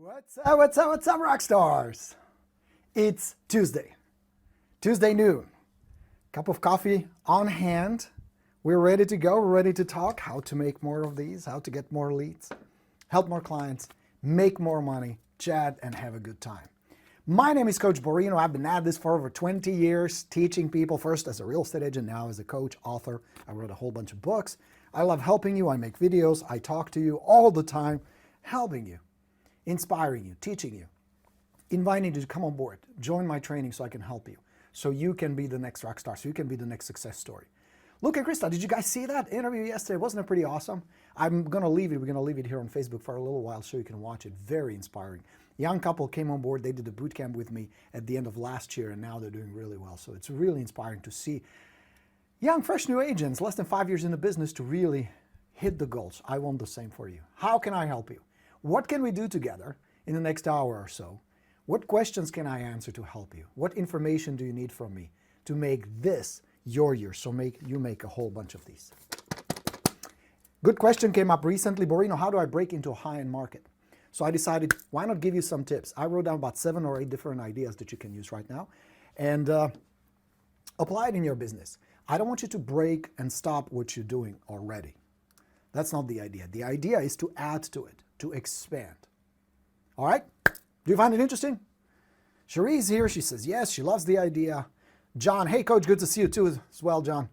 What's up, rock stars? It's Tuesday noon. Cup of coffee on hand. We're ready to go. We're ready to talk how to make more of these, how to get more leads, help more clients, make more money, chat, and have a good time. My name is Coach Borino. I've been at this for over 20 years, teaching people, first as a real estate agent, now as a coach, author. I wrote a whole bunch of books. I love helping you. I make videos. I talk to you all the time, helping you, inspiring you, teaching you, inviting you to come on board, join my training so I can help you, so you can be the next rock star, so you can be the next success story. Look at Krista. Did you guys see that interview yesterday? Wasn't it pretty awesome? We're going to leave it here on Facebook for a little while so you can watch it. Very inspiring. Young couple came on board. They did the boot camp with me at the end of last year, and now they're doing really well. So it's really inspiring to see young, fresh new agents, less than 5 years in the business, to really hit the goals. I want the same for you. How can I help you? What can we do together in the next hour or so? What questions can I answer to help you? What information do you need from me to make this your year? So you make a whole bunch of these. Good question came up recently. Borino, how do I break into a high-end market? So I decided, why not give you some tips? I wrote down about 7 or 8 different ideas that you can use right now and apply it in your business. I don't want you to break and stop what you're doing already. That's not the idea. The idea is to add to it, to expand. All right? Do you find it interesting? Cherie's here. She says yes. She loves the idea. John, hey, Coach, good to see you too as well, John.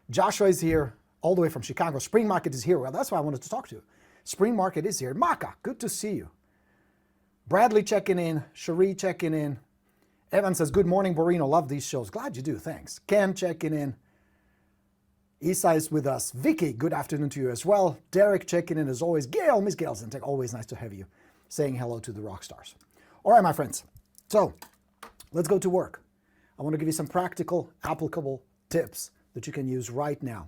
Joshua is here all the way from Chicago. Spring Market is here. Well, that's why I wanted to talk to you. Spring Market is here. Maka, good to see you. Bradley checking in. Cherie checking in. Evan says, good morning, Borino. Love these shows. Glad you do. Thanks. Ken checking in. Isa is with us. Vicky, good afternoon to you as well. Derek checking in as always. Gail, Miss Gail Zentek, always nice to have you saying hello to the rock stars. All right, my friends. So let's go to work. I want to give you some practical, applicable tips that you can use right now.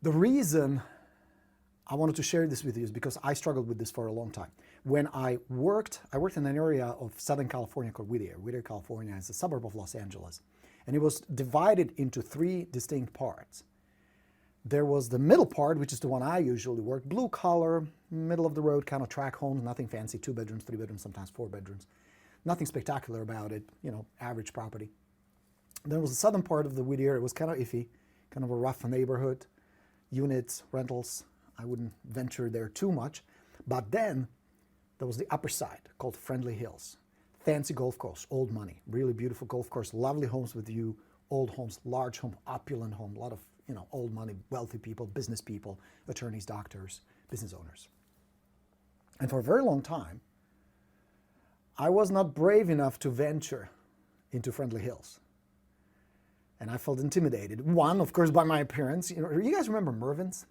The reason I wanted to share this with you is because I struggled with this for a long time. When I worked in an area of Southern California called Whittier. Whittier, California is a suburb of Los Angeles. And it was divided into 3 distinct parts. There was the middle part, which is the one I usually work, blue collar, middle of the road kind of tract homes, nothing fancy, 2 bedrooms, 3 bedrooms, sometimes 4 bedrooms. Nothing spectacular about it, average property. There was the southern part of the Whittier. It was kind of iffy, kind of a rough neighborhood, units, rentals. I wouldn't venture there too much. But then there was the upper side called Friendly Hills. Fancy golf course, old money, really beautiful golf course, lovely homes with view, old homes, large home, opulent home, a lot of old money, wealthy people, business people, attorneys, doctors, business owners. And for a very long time, I was not brave enough to venture into Friendly Hills. And I felt intimidated. One, of course, by my appearance. You guys remember Mervyn's?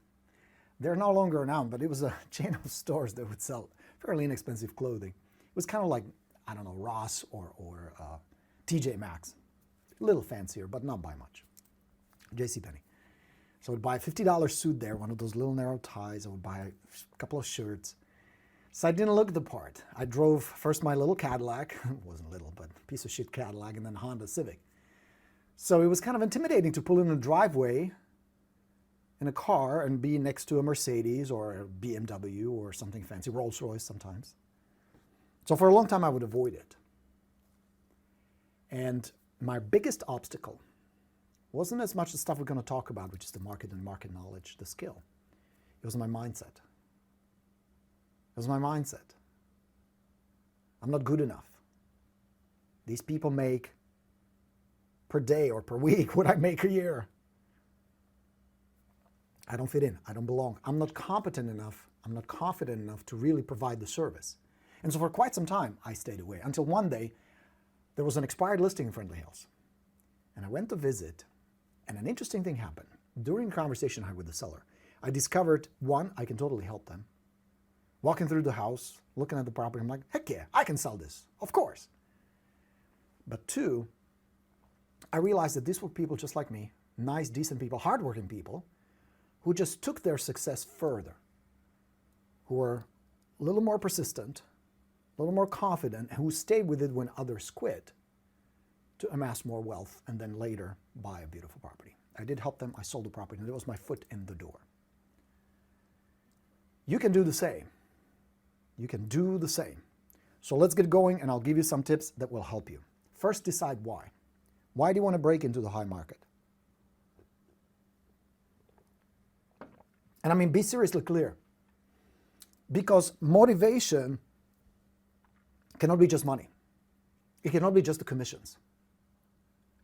They're no longer around, but it was a chain of stores that would sell fairly inexpensive clothing. It was kind of like, I don't know, Ross or TJ Maxx. A little fancier, but not by much. JCPenney. So I would buy a $50 suit there, one of those little narrow ties. I would buy a couple of shirts. So I didn't look the part. I drove first my little Cadillac. It wasn't little, but piece of shit Cadillac, and then Honda Civic. So it was kind of intimidating to pull in a driveway in a car and be next to a Mercedes or a BMW or something fancy, Rolls Royce sometimes. So for a long time, I would avoid it. And my biggest obstacle wasn't as much the stuff we're going to talk about, which is the market and market knowledge, the skill. It was my mindset. It was my mindset. I'm not good enough. These people make per day or per week what I make a year. I don't fit in. I don't belong. I'm not competent enough. I'm not confident enough to really provide the service. And so for quite some time, I stayed away until one day there was an expired listing in Friendly Hills. And I went to visit, and an interesting thing happened. During the conversation I had with the seller, I discovered, one, I can totally help them. Walking through the house, looking at the property, I'm like, heck yeah, I can sell this, of course. But 2, I realized that these were people just like me, nice, decent people, hardworking people, who just took their success further, who were a little more persistent, a little more confident, and who stayed with it when others quit to amass more wealth and then later buy a beautiful property. I did help them. I sold the property, and it was my foot in the door. You can do the same. you can do the same. So let's get going, and I'll give you some tips that will help you. First, decide why. Why do you want to break into the high market? And I mean, be seriously clear. Because motivation cannot be just money. It cannot be just the commissions.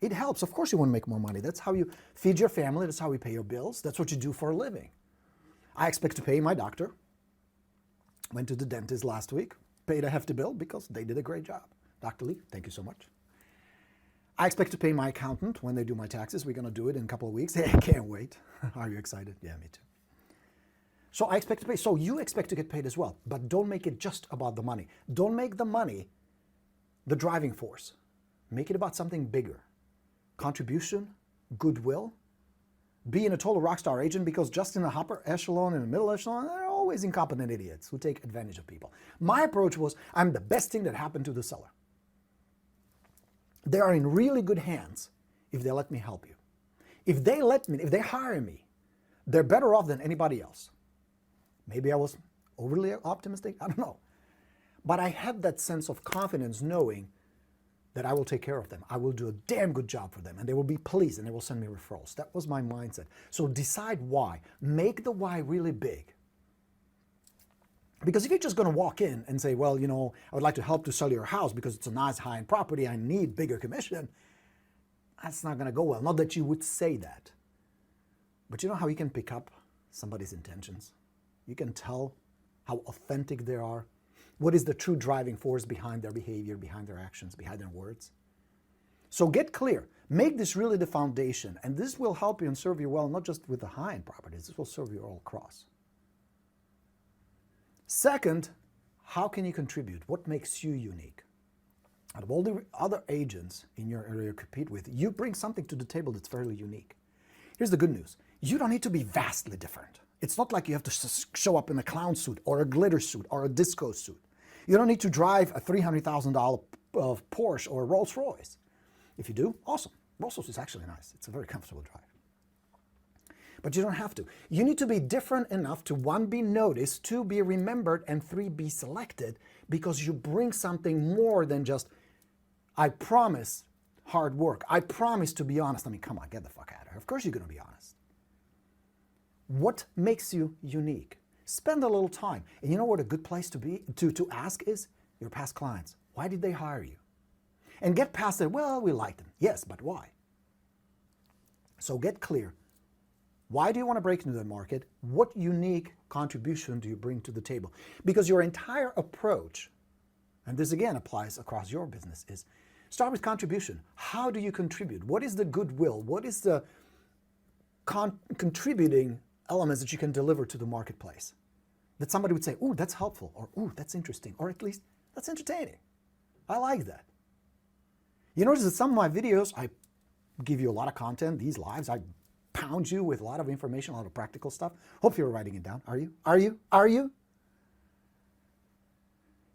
It helps. Of course you want to make more money. That's how you feed your family. That's how you pay your bills. That's what you do for a living. I expect to pay my doctor. Went to the dentist last week. Paid a hefty bill because they did a great job. Dr. Lee, thank you so much. I expect to pay my accountant when they do my taxes. We're going to do it in a couple of weeks. Hey, I can't wait. Are you excited? Yeah, me too. So I expect to pay. So you expect to get paid as well. But don't make it just about the money. Don't make the money the driving force. Make it about something bigger. Contribution, goodwill. Being a total rock star agent, because just in the upper echelon and the middle echelon, there are always incompetent idiots who take advantage of people. My approach was, I'm the best thing that happened to the seller. They are in really good hands if they let me help you. If they hire me, they're better off than anybody else. Maybe I was overly optimistic, I don't know. But I had that sense of confidence knowing that I will take care of them. I will do a damn good job for them, and they will be pleased, and they will send me referrals. That was my mindset. So decide why. Make the why really big. Because if you're just going to walk in and say, well, you know, I would like to help to sell your house because it's a nice high-end property, I need bigger commission, that's not going to go well. Not that you would say that. But you know how you can pick up somebody's intentions? You can tell how authentic they are. What is the true driving force behind their behavior, behind their actions, behind their words? So get clear. Make this really the foundation, and this will help you and serve you well, not just with the high-end properties. This will serve you all across. Second, how can you contribute? What makes you unique? Out of all the other agents in your area you compete with, you bring something to the table that's fairly unique. Here's the good news. You don't need to be vastly different. It's not like you have to show up in a clown suit or a glitter suit or a disco suit. You don't need to drive a $300,000 Porsche or a Rolls Royce. If you do, awesome. Rolls Royce is actually nice. It's a very comfortable drive. But you don't have to. You need to be different enough to, 1, be noticed, 2, be remembered, and 3, be selected, because you bring something more than just, I promise hard work. I promise to be honest. I mean, come on, get the fuck out of here. Of course you're going to be honest. What makes you unique? Spend a little time. And you know what a good place to ask is? Your past clients. Why did they hire you? And get past it, well, we liked them. Yes, but why? So get clear. Why do you want to break into the market? What unique contribution do you bring to the table? Because your entire approach, and this again applies across your business, is start with contribution. How do you contribute? What is the goodwill? What is the contributing elements that you can deliver to the marketplace? That somebody would say, ooh, that's helpful, or ooh, that's interesting, or at least that's entertaining. I like that. You notice that some of my videos, I give you a lot of content. These lives, I pound you with a lot of information, a lot of practical stuff. Hope you're writing it down. Are you? Are you? Are you?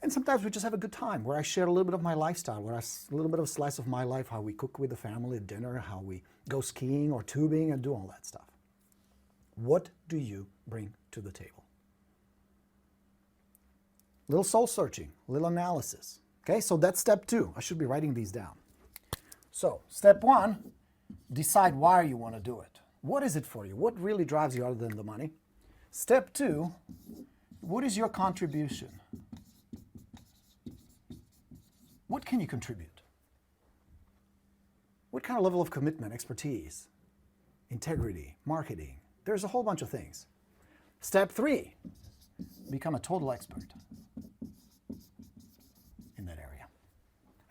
And sometimes we just have a good time where I share a little bit of my lifestyle, a little bit of a slice of my life, how we cook with the family at dinner, how we go skiing or tubing and do all that stuff. What do you bring to the table? Little soul searching, little analysis. Okay, so that's step 2. I should be writing these down. So step 1, decide why you want to do it. What is it for you? What really drives you other than the money? Step 2, what is your contribution? What can you contribute? What kind of level of commitment, expertise, integrity, marketing? There's a whole bunch of things. Step 3, become a total expert in that area.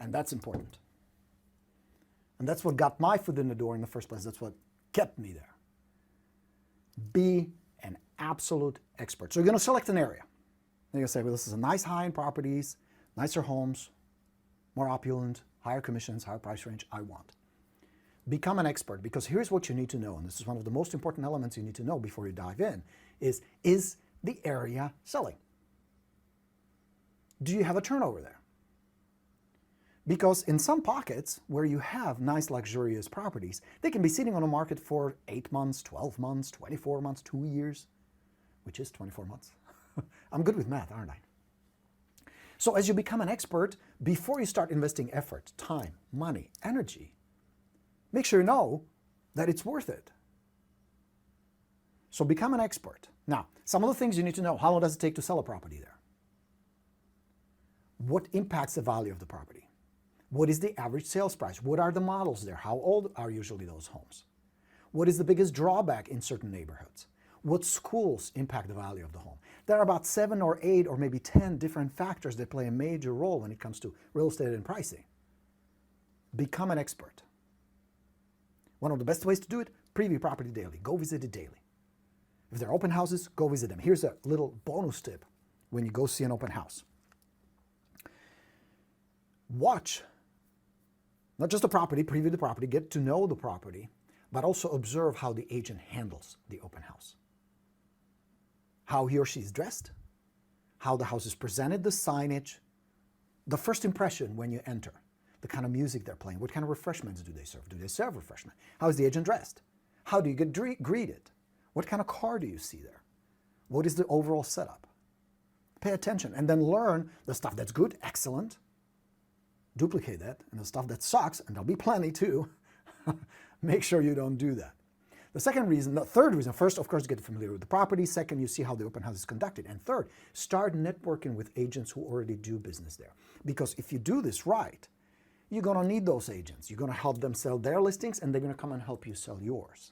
And that's important. And that's what got my foot in the door in the first place. That's what kept me there. Be an absolute expert. So you're going to select an area. You're going to say, well, this is a nice high-end properties, nicer homes, more opulent, higher commissions, higher price range, I want. Become an expert, because here's what you need to know, and this is one of the most important elements you need to know before you dive in, is the area selling? Do you have a turnover there? Because in some pockets where you have nice luxurious properties, they can be sitting on the market for 8 months, 12 months, 24 months, 2 years, which is 24 months. I'm good with math, aren't I? So as you become an expert, before you start investing effort, time, money, energy, make sure you know that it's worth it. So become an expert. Now, some of the things you need to know: how long does it take to sell a property there? What impacts the value of the property? What is the average sales price? What are the models there? How old are usually those homes? What is the biggest drawback in certain neighborhoods? What schools impact the value of the home? There are about 7 or 8 or maybe 10 different factors that play a major role when it comes to real estate and pricing. Become an expert. One of the best ways to do it: preview property daily. Go visit it daily. If there are open houses, go visit them. Here's a little bonus tip when you go see an open house. Watch not just the property, preview the property, get to know the property, but also observe how the agent handles the open house. How he or she is dressed, how the house is presented, the signage, the first impression when you enter, the kind of music they're playing, what kind of refreshments do they serve? Do they serve refreshment? How is the agent dressed? How do you get greeted? What kind of car do you see there? What is the overall setup? Pay attention and then learn the stuff that's good, excellent. Duplicate that, and the stuff that sucks, and there'll be plenty too, make sure you don't do that. The third reason, first, of course, get familiar with the property. Second, you see how the open house is conducted. And third, start networking with agents who already do business there. Because if you do this right, you're going to need those agents. You're going to help them sell their listings, and they're going to come and help you sell yours.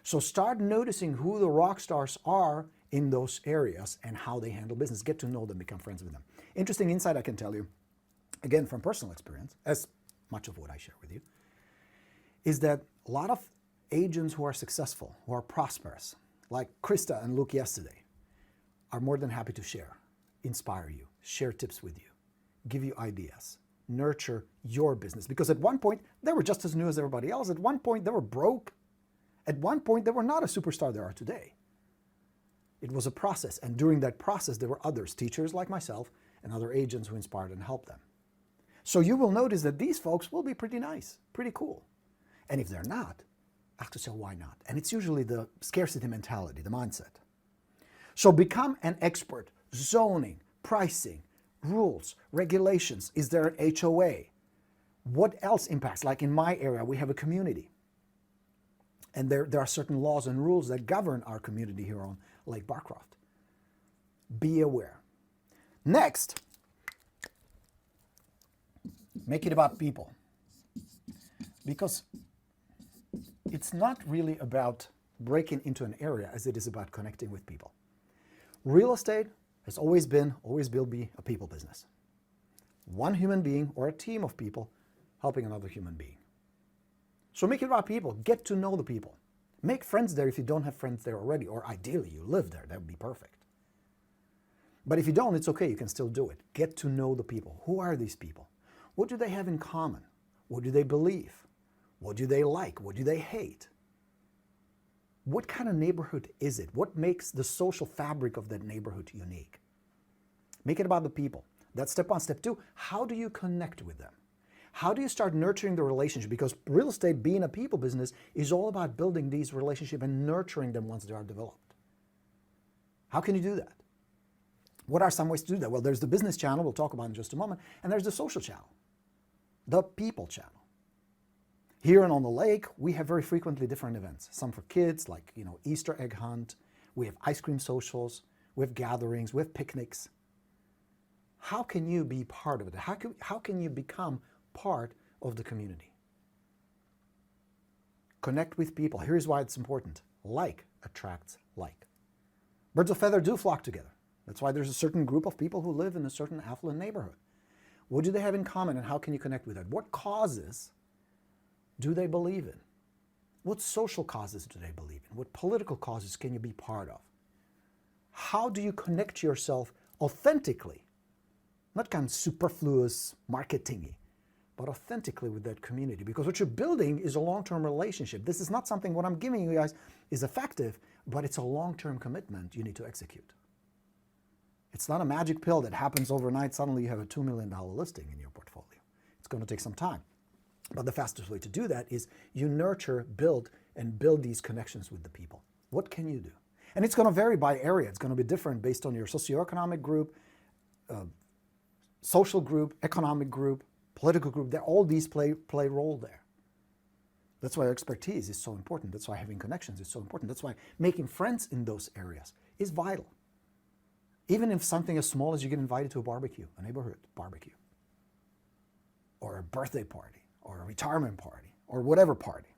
So start noticing who the rock stars are in those areas and how they handle business. Get to know them, become friends with them. Interesting insight I can tell you, again from personal experience, as much of what I share with you, is that a lot of agents who are successful, who are prosperous, like Krista and Luke yesterday, are more than happy to share, inspire you, share tips with you, give you ideas, nurture your business. Because at one point, they were just as new as everybody else. At one point, they were broke. At one point, they were not a superstar they are today. It was a process. And during that process, there were others, teachers like myself, and other agents who inspired and helped them. So you will notice that these folks will be pretty nice, pretty cool. And if they're not, ask yourself, why not? And it's usually the scarcity mentality, the mindset. So become an expert. Zoning, pricing, rules, regulations. Is there an HOA? What else impacts? Like in my area, we have a community. And there are certain laws and rules that govern our community here on Lake Barcroft. Be aware. Next, make it about people. Because it's not really about breaking into an area as it is about connecting with people. Real estate has always been, always will be a people business. One human being or a team of people helping another human being. So make it about people. Get to know the people. Make friends there if you don't have friends there already, or ideally you live there. That would be perfect. But if you don't, it's okay. You can still do it. Get to know the people. Who are these people? What do they have in common? What do they believe? What do they like? What do they hate? What kind of neighborhood is it? What makes the social fabric of that neighborhood unique? Make it about the people. That's step one. Step two, how do you connect with them? How do you start nurturing the relationship? Because real estate, being a people business, is all about building these relationships and nurturing them once they are developed. How can you do that? What are some ways to do that? Well, there's the business channel, we'll talk about in just a moment, and there's the social channel, the people channel. Here and on the lake, we have very frequently different events. Some for kids, like Easter egg hunt. We have ice cream socials. We have gatherings. We have picnics. How can you be part of it? How can you become part of the community? Connect with people. Here's why it's important. Like attracts like. Birds of feather do flock together. That's why there's a certain group of people who live in a certain affluent neighborhood. What do they have in common, and how can you connect with that? What causes do they believe in? What social causes do they believe in? What political causes can you be part of? How do you connect yourself authentically? Not kind of superfluous marketing-y, but authentically with that community. Because what you're building is a long-term relationship. This is not something, what I'm giving you guys is effective, but it's a long-term commitment you need to execute. It's not a magic pill that happens overnight. Suddenly you have a $2 million listing in your portfolio. It's going to take some time. But the fastest way to do that is you nurture, build these connections with the people. What can you do? And it's going to vary by area. It's going to be different based on your socioeconomic group, social group, economic group, political group, all these play a role there. That's why expertise is so important. That's why having connections is so important. That's why making friends in those areas is vital. Even if something as small as you get invited to a barbecue, a neighborhood barbecue, or a birthday party, or a retirement party, or whatever party.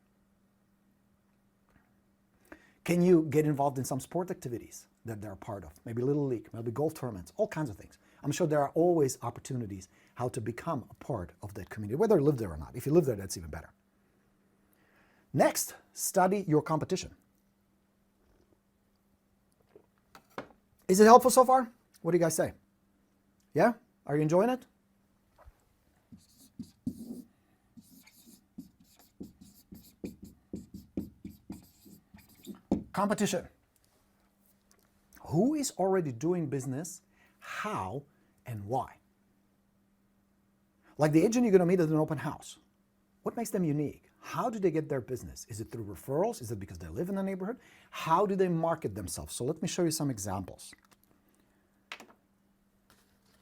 Can you get involved in some sport activities that they're part of? Maybe Little League, maybe golf tournaments, all kinds of things. I'm sure there are always opportunities how to become a part of that community, whether you live there or not. If you live there, that's even better. Next, study your competition. Is it helpful so far? What do you guys say? Yeah? Are you enjoying it? Competition. Who is already doing business, how, and why? Like the agent you're going to meet at an open house. What makes them unique? How do they get their business? Is it through referrals? Is it because they live in a neighborhood? How do they market themselves? So let me show you some examples.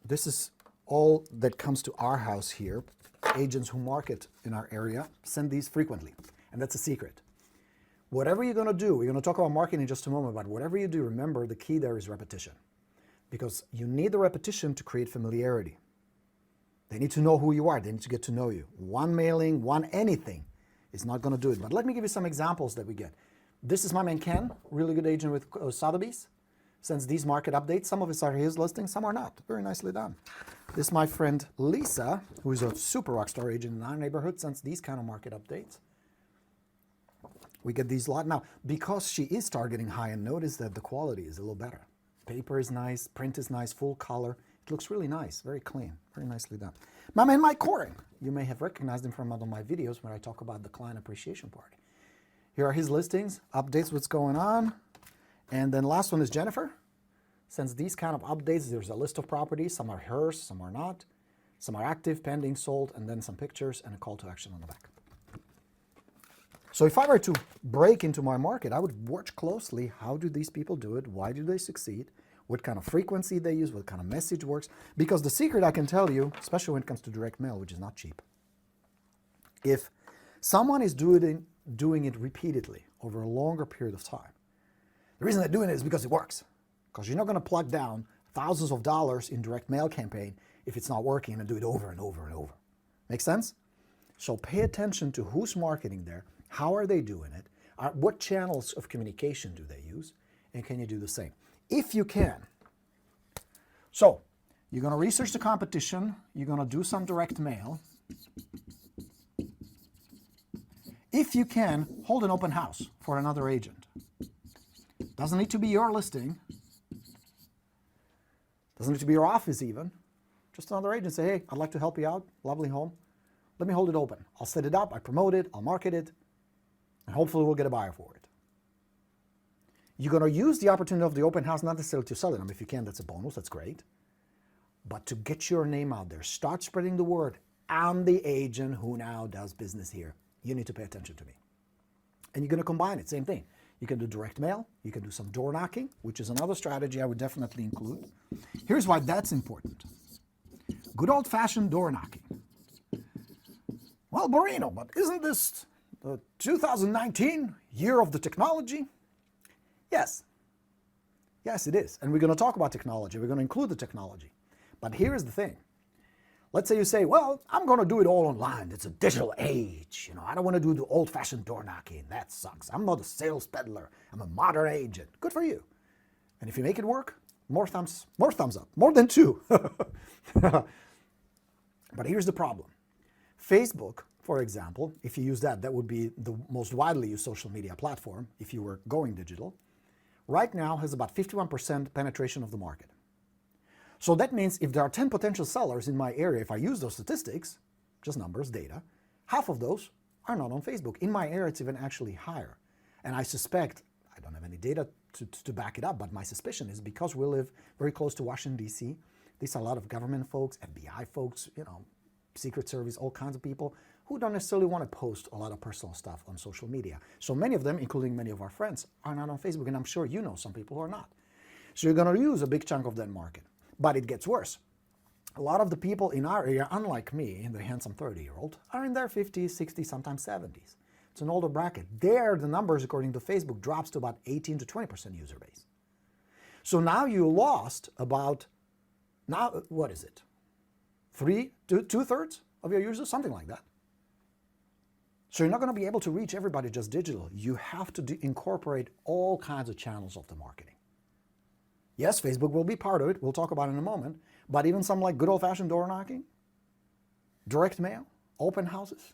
This is all that comes to our house here. Agents who market in our area send these frequently, and that's a secret. Whatever you're going to do, we're going to talk about marketing in just a moment, but whatever you do, remember the key there is repetition. Because you need the repetition to create familiarity. They need to know who you are. They need to get to know you. One mailing, one anything is not going to do it. But let me give you some examples that we get. This is my man Ken, really good agent with Sotheby's. Sends these market updates. Some of us are his listings, some are not. Very nicely done. This is my friend Lisa, who is a super rock star agent in our neighborhood, sends these kind of market updates. We get these a lot. Now, because she is targeting high-end, notice that the quality is a little better. Paper is nice, print is nice, full color. It looks really nice, very clean, very nicely done. My man Mike Corin, you may have recognized him from one of my videos where I talk about the client appreciation party. Here are his listings, updates what's going on. And then last one is Jennifer. Sends these kind of updates. There's a list of properties. Some are hers, some are not. Some are active, pending, sold, and then some pictures and a call to action on the back. So if I were to break into my market, I would watch closely how do these people do it, why do they succeed, what kind of frequency they use, what kind of message works. Because the secret I can tell you, especially when it comes to direct mail, which is not cheap, if someone is doing it repeatedly over a longer period of time, the reason they're doing it is because it works. Because you're not going to plug down thousands of dollars in direct mail campaign if it's not working and do it over and over and over. Make sense? So pay attention to who's marketing there, how are they doing it, what channels of communication do they use, and can you do the same? If you can. So you're going to research the competition, you're going to do some direct mail. If you can, hold an open house for another agent. Doesn't need to be your listing. Doesn't need to be your office even. Just another agent. Say, hey, I'd like to help you out. Lovely home. Let me hold it open. I'll set it up. I promote it. I'll market it. And hopefully we'll get a buyer for it. You're going to use the opportunity of the open house not necessarily to sell it. I mean, if you can, that's a bonus. That's great. But to get your name out there. Start spreading the word. I'm the agent who now does business here. You need to pay attention to me. And you're going to combine it. Same thing. You can do direct mail. You can do some door knocking, which is another strategy I would definitely include. Here's why that's important. Good old-fashioned door knocking. Well, Borino, but isn't this the 2019 year of the technology? Yes. Yes, it is. And we're going to talk about technology. We're going to include the technology. But here's the thing. Let's say you say, well, I'm going to do it all online. It's a digital age. I don't want to do the old-fashioned door knocking. That sucks. I'm not a sales peddler. I'm a modern agent. Good for you. And if you make it work, more thumbs up. More than 2. But here's the problem. Facebook, for example, if you use that would be the most widely used social media platform if you were going digital. Right now has about 51% penetration of the market. So that means if there are 10 potential sellers in my area, if I use those statistics, just numbers, data, half of those are not on Facebook. In my area, it's even actually higher. And I suspect, I don't have any data to back it up, but my suspicion is because we live very close to Washington, D.C., these are a lot of government folks, FBI folks, Secret Service, all kinds of people who don't necessarily want to post a lot of personal stuff on social media. So many of them, including many of our friends, are not on Facebook, and I'm sure you know some people who are not. So you're going to use a big chunk of that market. But it gets worse. A lot of the people in our area, unlike me, the handsome 30-year-old, are in their 50s, 60s, sometimes 70s. It's an older bracket. There, the numbers, according to Facebook, drops to about 18 to 20% user base. So now you lost about, now, what is it? Two-thirds of your users, something like that. So you're not going to be able to reach everybody just digital. You have to incorporate all kinds of channels of the marketing. Yes, Facebook will be part of it. We'll talk about it in a moment. But even some like good old-fashioned door knocking, direct mail, open houses,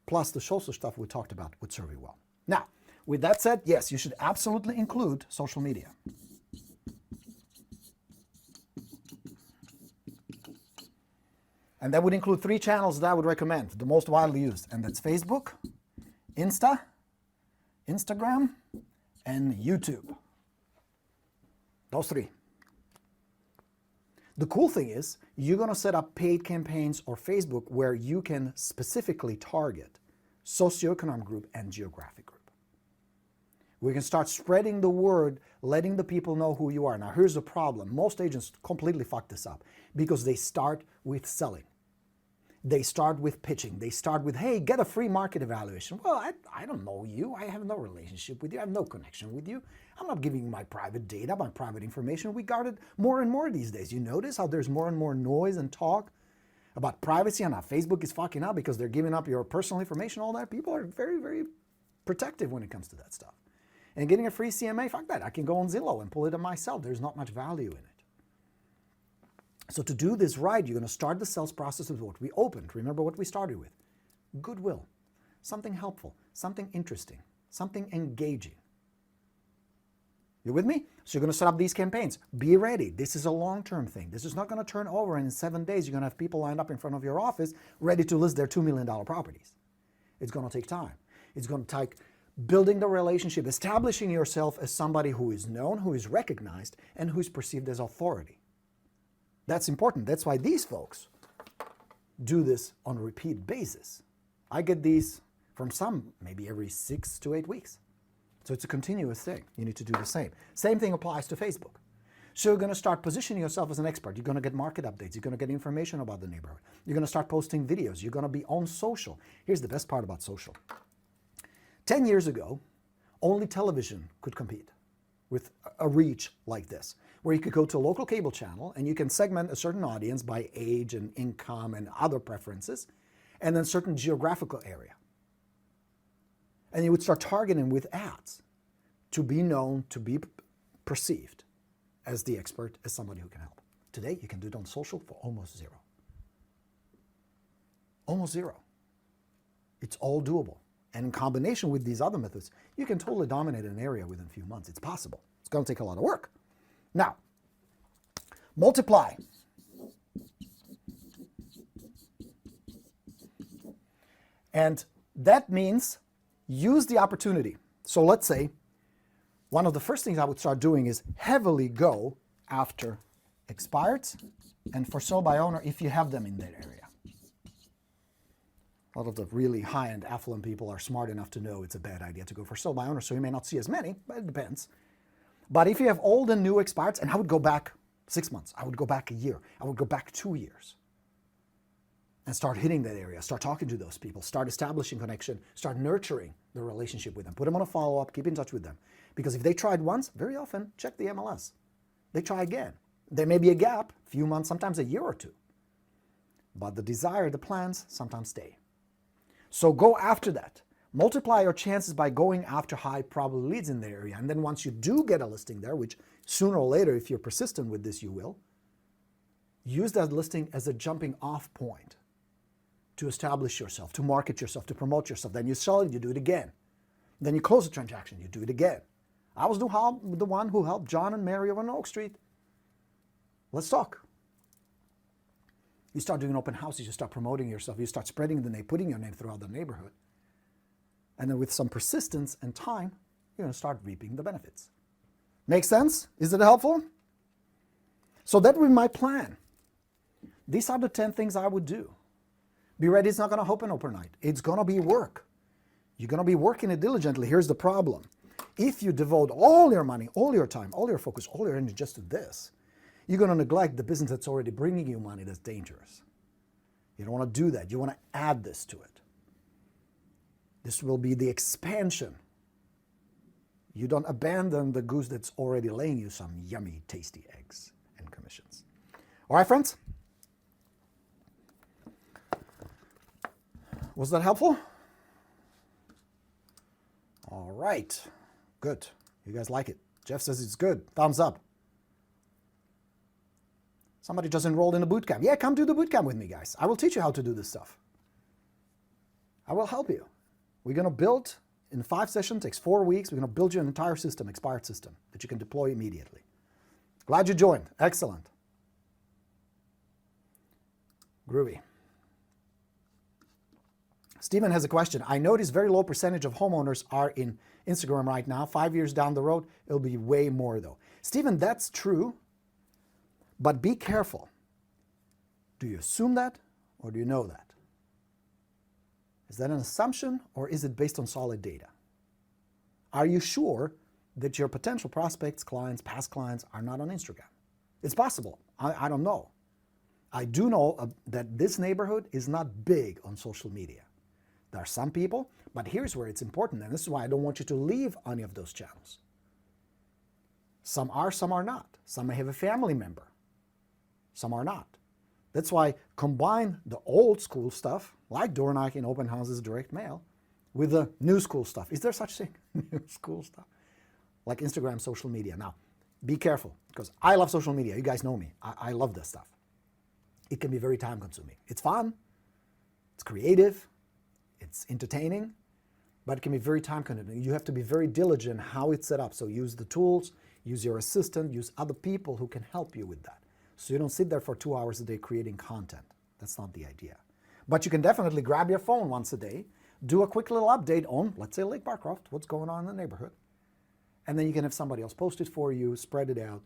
plus the social stuff we talked about would serve you well. Now, with that said, yes, you should absolutely include social media. And that would include 3 channels that I would recommend, the most widely used. And that's Facebook, Instagram, and YouTube. Those 3. The cool thing is, you're going to set up paid campaigns or Facebook where you can specifically target socioeconomic group and geographic group. We can start spreading the word, letting the people know who you are. Now, here's the problem. Most agents completely fuck this up because they start with selling. They start with pitching. They start with, hey, get a free market evaluation. Well, I don't know you. I have no relationship with you. I have no connection with you. I'm not giving you my private data, my private information. We guard it more and more these days. You notice how there's more and more noise and talk about privacy and how Facebook is fucking up because they're giving up your personal information, all that. People are very, very protective when it comes to that stuff. And getting a free CMA, fuck that. I can go on Zillow and pull it on myself. There's not much value in it. So to do this right, you're going to start the sales process with what we opened. Remember what we started with. Goodwill. Something helpful. Something interesting. Something engaging. You with me? So you're going to set up these campaigns. Be ready. This is a long-term thing. This is not going to turn over and in 7 days you're going to have people lined up in front of your office ready to list their $2 million properties. It's going to take time. It's going to take building the relationship, establishing yourself as somebody who is known, who is recognized, and who is perceived as authority. That's important. That's why these folks do this on a repeat basis. I get these from some maybe every 6 to 8 weeks. So it's a continuous thing. You need to do the same. Same thing applies to Facebook. So you're going to start positioning yourself as an expert. You're going to get market updates. You're going to get information about the neighborhood. You're going to start posting videos. You're going to be on social. Here's the best part about social. 10 years ago, only television could compete with a reach like this, where you could go to a local cable channel and you can segment a certain audience by age and income and other preferences, and then certain geographical area. And you would start targeting with ads to be known, to be perceived as the expert, as somebody who can help. Today, you can do it on social for almost zero. Almost zero. It's all doable. And in combination with these other methods, you can totally dominate an area within a few months. It's possible. It's going to take a lot of work. Now, multiply. And that means use the opportunity. So let's say one of the first things I would start doing is heavily go after expireds and for sale by owner if you have them in that area. A lot of the really high-end affluent people are smart enough to know it's a bad idea to go for sale by owner, so you may not see as many, but it depends. But if you have old and new expireds, and I would go back 6 months, I would go back a year, I would go back 2 years, and start hitting that area, start talking to those people, start establishing connection, start nurturing the relationship with them, put them on a follow-up, keep in touch with them. Because if they tried once, very often, check the MLS. They try again. There may be a gap, a few months, sometimes a year or two. But the desire, the plans, sometimes stay. So go after that. Multiply your chances by going after high probability leads in the area. And then once you do get a listing there, which sooner or later, if you're persistent with this, you will, use that listing as a jumping off point to establish yourself, to market yourself, to promote yourself. Then you sell it, you do it again. Then you close the transaction, you do it again. I was the one who helped John and Mary over on Oak Street. Let's talk. You start doing open houses, you start promoting yourself, you start spreading the name, putting your name throughout the neighborhood. And then with some persistence and time, you're going to start reaping the benefits. Make sense? Is it helpful? So that would be my plan. These are the 10 things I would do. Be ready, it's not going to happen overnight. It's going to be work. You're going to be working it diligently. Here's the problem. If you devote all your money, all your time, all your focus, all your energy just to this, you're going to neglect the business that's already bringing you money that's dangerous. You don't want to do that. You want to add this to it. This will be the expansion. You don't abandon the goose that's already laying you some yummy, tasty eggs and commissions. All right, friends? Was that helpful? All right. Good. You guys like it. Jeff says it's good. Thumbs up. Somebody just enrolled in the bootcamp. Yeah, come do the bootcamp with me, guys. I will teach you how to do this stuff. I will help you. We're going to build, in 5 sessions, takes 4 weeks, we're going to build you an entire system, expired system, that you can deploy immediately. Glad you joined. Excellent. Groovy. Stephen has a question. I notice very low percentage of homeowners are in Instagram right now. 5 years down the road, it'll be way more though. Stephen, that's true, but be careful. Do you assume that or do you know that? Is that an assumption or is it based on solid data? Are you sure that your potential prospects, clients, past clients are not on Instagram? It's possible. I don't know. I do know that this neighborhood is not big on social media. There are some people, but here's where it's important, and this is why I don't want you to leave any of those channels. Some are not. Some may have a family member. Some are not. That's why combine the old school stuff, like door knocking, open houses, direct mail, with the new school stuff. Is there such thing? New school stuff? Like Instagram, social media. Now, be careful, because I love social media. You guys know me. I love this stuff. It can be very time consuming. It's fun. It's creative. It's entertaining, but it can be very time consuming. You have to be very diligent how it's set up. So use the tools, use your assistant, use other people who can help you with that. So you don't sit there for 2 hours a day creating content. That's not the idea. But you can definitely grab your phone once a day, do a quick little update on, let's say, Lake Barcroft, what's going on in the neighborhood. And then you can have somebody else post it for you, spread it out.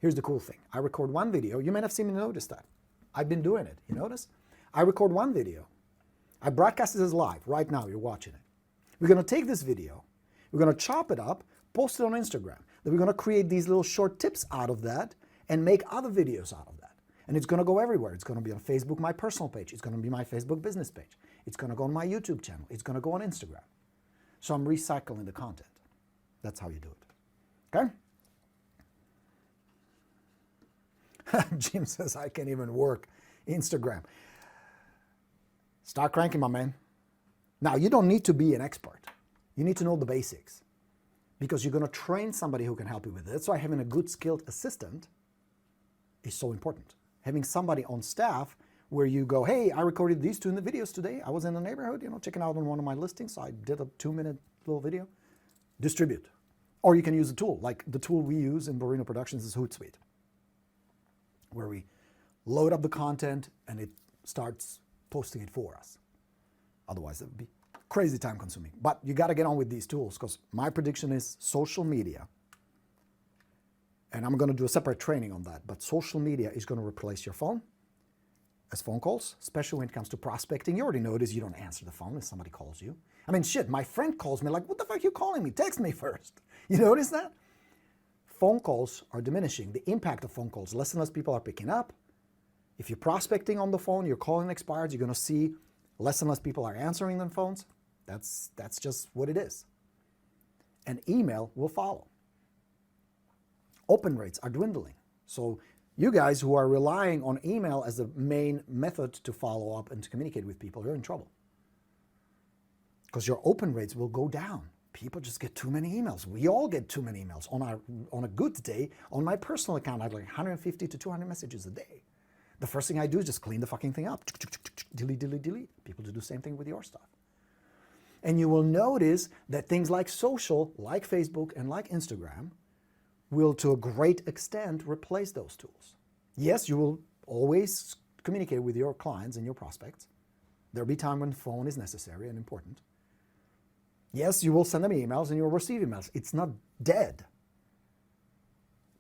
Here's the cool thing. I record one video. You may have seen me notice that. I've been doing it. You notice? I record one video. I broadcast it as live. Right now, you're watching it. We're going to take this video. We're going to chop it up, post it on Instagram. Then we're going to create these little short tips out of that and make other videos out of that. And it's going to go everywhere. It's going to be on Facebook, my personal page. It's going to be my Facebook business page. It's going to go on my YouTube channel. It's going to go on Instagram. So I'm recycling the content. That's how you do it. Okay? Jim says, I can't even work Instagram. Start cranking, my man. Now, you don't need to be an expert. You need to know the basics because you're going to train somebody who can help you with it. That's why having a good skilled assistant is so important. Having somebody on staff where you go, hey, I recorded these 2 videos today. I was in the neighborhood, checking out on one of my listings. So I did a 2-minute little video. Distribute. Or you can use a tool. Like the tool we use in Borino Productions is Hootsuite, where we load up the content and it starts posting it for us. Otherwise, it would be crazy time consuming. But you got to get on with these tools because my prediction is social media, and I'm going to do a separate training on that, but social media is going to replace your phone as phone calls, especially when it comes to prospecting. You already notice you don't answer the phone if somebody calls you. I mean, shit, my friend calls me like, what the fuck are you calling me? Text me first. You notice that? Phone calls are diminishing. The impact of phone calls, less and less people are picking up. If you're prospecting on the phone, you're calling expireds, you're going to see less and less people are answering the phones. That's just what it is. And email will follow. Open rates are dwindling. So you guys who are relying on email as the main method to follow up and to communicate with people, you're in trouble. Because your open rates will go down. People just get too many emails. We all get too many emails. On a good day, on my personal account, I have like 150 to 200 messages a day. The first thing I do is just clean the fucking thing up. Delete, delete, delete. People do the same thing with your stuff. And you will notice that things like social, like Facebook and like Instagram, will to a great extent replace those tools. Yes, you will always communicate with your clients and your prospects. There'll be time when phone is necessary and important. Yes, you will send them emails and you will receive emails. It's not dead.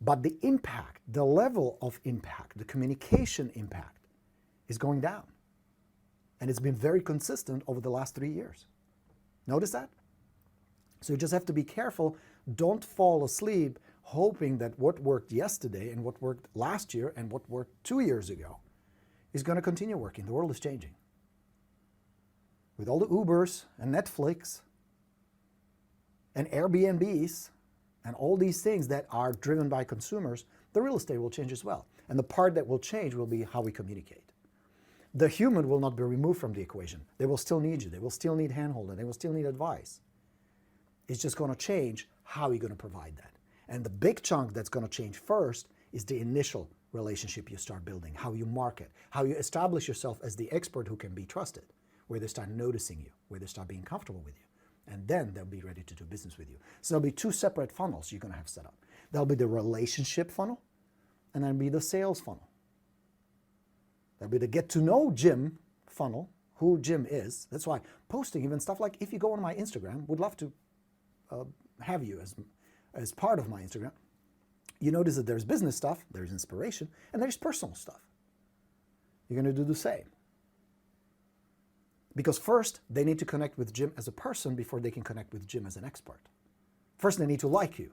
But the impact, the level of impact, the communication impact is going down. And it's been very consistent over the last 3 years. Notice that? So you just have to be careful. Don't fall asleep hoping that what worked yesterday and what worked last year and what worked 2 years ago is going to continue working. The world is changing. With all the Ubers and Netflix and Airbnbs and all these things that are driven by consumers, the real estate will change as well. And the part that will change will be how we communicate. The human will not be removed from the equation. They will still need you. They will still need handholding. They will still need advice. It's just going to change how you're going to provide that. And the big chunk that's going to change first is the initial relationship you start building, how you market, how you establish yourself as the expert who can be trusted, where they start noticing you, where they start being comfortable with you. And then they'll be ready to do business with you. So there'll be two separate funnels you're going to have set up. There'll be the relationship funnel, and then be the sales funnel. There'll be the get to know Jim funnel, who Jim is. That's why posting even stuff like, if you go on my Instagram, would love to have you as part of my Instagram. You notice that there's business stuff, there's inspiration, and there's personal stuff. You're going to do the same. Because first, they need to connect with Jim as a person before they can connect with Jim as an expert. First, they need to like you.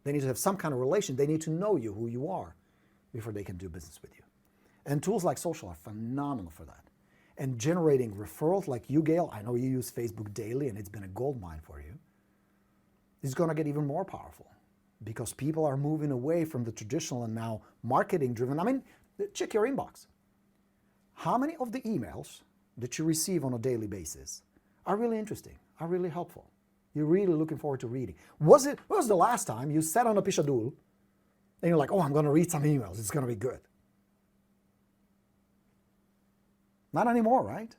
They need to have some kind of relation. They need to know you, who you are, before they can do business with you. And tools like social are phenomenal for that. And generating referrals like you, Gail, I know you use Facebook daily and it's been a gold mine for you, is going to get even more powerful because people are moving away from the traditional and now marketing driven. I mean, check your inbox. How many of the emails that you receive on a daily basis are really interesting, are really helpful? You're really looking forward to reading. When was the last time you sat on a pishadul and you're like, oh, I'm going to read some emails, it's going to be good? Not anymore, right?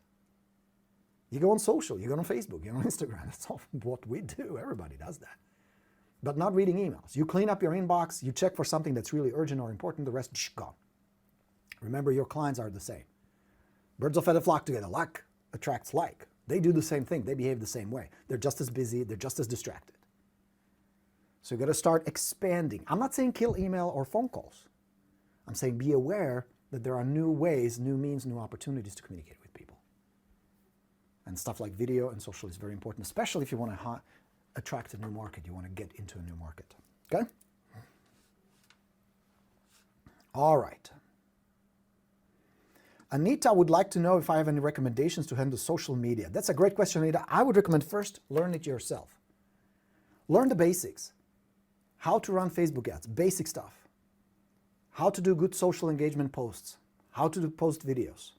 You go on social, you go on Facebook, you go on Instagram. That's all what we do. Everybody does that. But not reading emails. You clean up your inbox, you check for something that's really urgent or important, the rest, gone. Remember, your clients are the same. Birds of a feather flock together. Like attracts like. They do the same thing. They behave the same way. They're just as busy. They're just as distracted. So you've got to start expanding. I'm not saying kill email or phone calls. I'm saying be aware that there are new ways, new means, new opportunities to communicate with people. And stuff like video and social is very important, especially if you want to attract a new market. You want to get into a new market. Okay? All right. Anita would like to know if I have any recommendations to handle social media. That's a great question, Anita. I would recommend first, learn it yourself. Learn the basics. How to run Facebook ads, basic stuff. How to do good social engagement posts. How to post videos.